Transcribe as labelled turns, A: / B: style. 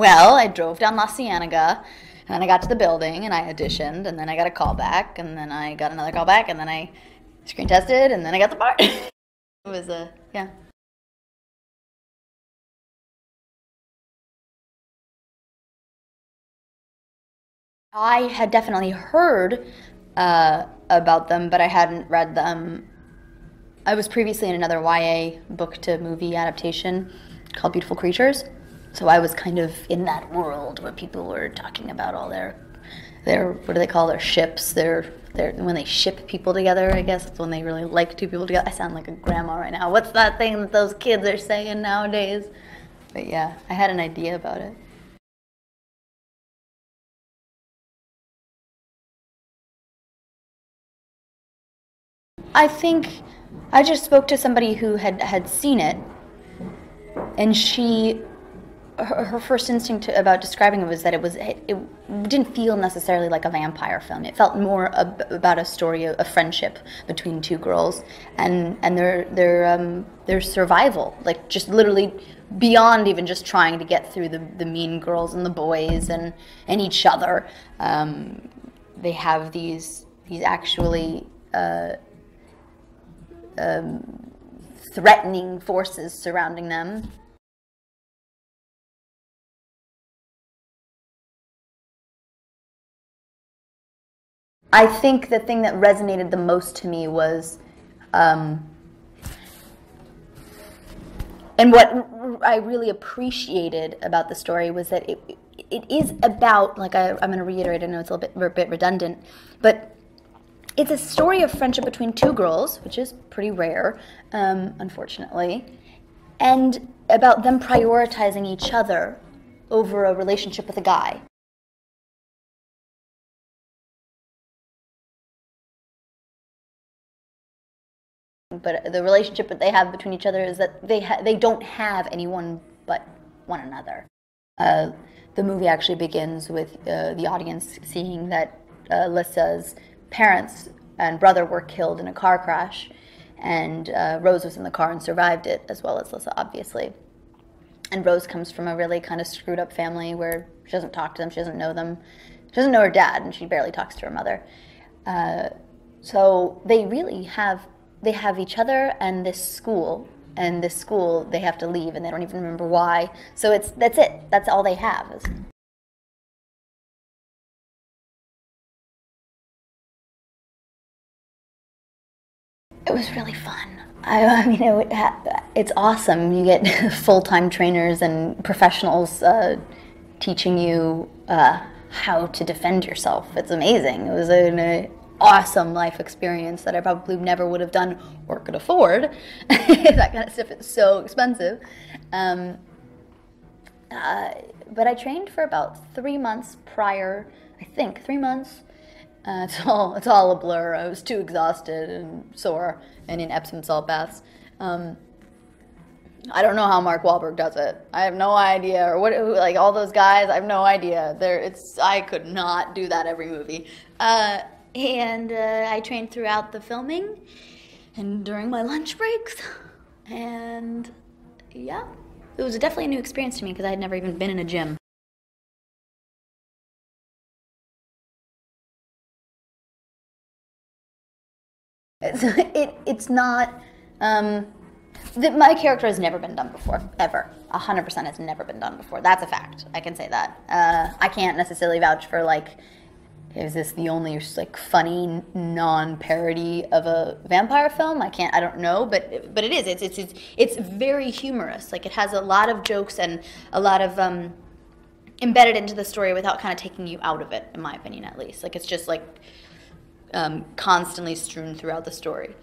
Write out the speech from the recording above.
A: Well, I drove down La Cienega, and then I got to the building, and I auditioned, and then I got a call back, and then I got another call back, and then I screen tested, and then I got the part. It was yeah. I had definitely heard about them, but I hadn't read them. I was previously in another YA book to movie adaptation called Beautiful Creatures, so I was kind of in that world where people were talking about all their what do they call their ships, their when they ship people together, I guess. It's when they really like two people together. I sound like a grandma right now. What's that thing that those kids are saying nowadays? But yeah, I had an idea about it. I think I just spoke to somebody who had seen it, and her first instinct about describing it was that it didn't feel necessarily like a vampire film. It felt more about a story of friendship between two girls and their survival, like just literally beyond even just trying to get through the mean girls and the boys and each other. They have these actually threatening forces surrounding them. I think the thing that resonated the most to me was, and what I really appreciated about the story was that it is about, like I'm going to reiterate, I know it's a bit redundant, but it's a story of friendship between two girls, which is pretty rare, unfortunately, and about them prioritizing each other over a relationship with a guy. But the relationship that they have between each other is that they don't have anyone but one another. The movie actually begins with the audience seeing that Lissa's parents and brother were killed in a car crash, and Rose was in the car and survived it, as well as Lissa, obviously. And Rose comes from a really kind of screwed up family where she doesn't talk to them, she doesn't know them, she doesn't know her dad, and she barely talks to her mother. So they really have each other and this school they have to leave, and they don't even remember why. So that's it. That's all they have. It was really fun. I mean, it's awesome. You get full-time trainers and professionals teaching you how to defend yourself. It's amazing. It was an awesome life experience that I probably never would have done or could afford. That kind of stuff is so expensive. But I trained for about 3 months prior, I think, 3 months. It's all a blur. I was too exhausted and sore and in Epsom salt baths. I don't know how Mark Wahlberg does it. I have no idea. Or like all those guys, I have no idea. I could not do that every movie. And I trained throughout the filming and during my lunch breaks. And yeah, it was definitely a new experience to me because I had never even been in a gym. It's not, my character has never been done before, ever. 100% has never been done before. That's a fact. I can say that. I can't necessarily vouch for, like, is this the only, like, funny non-parody of a vampire film? I don't know, but it is. It's very humorous. Like, it has a lot of jokes and a lot of embedded into the story without kind of taking you out of it, in my opinion, at least. Like, it's just like constantly strewn throughout the story.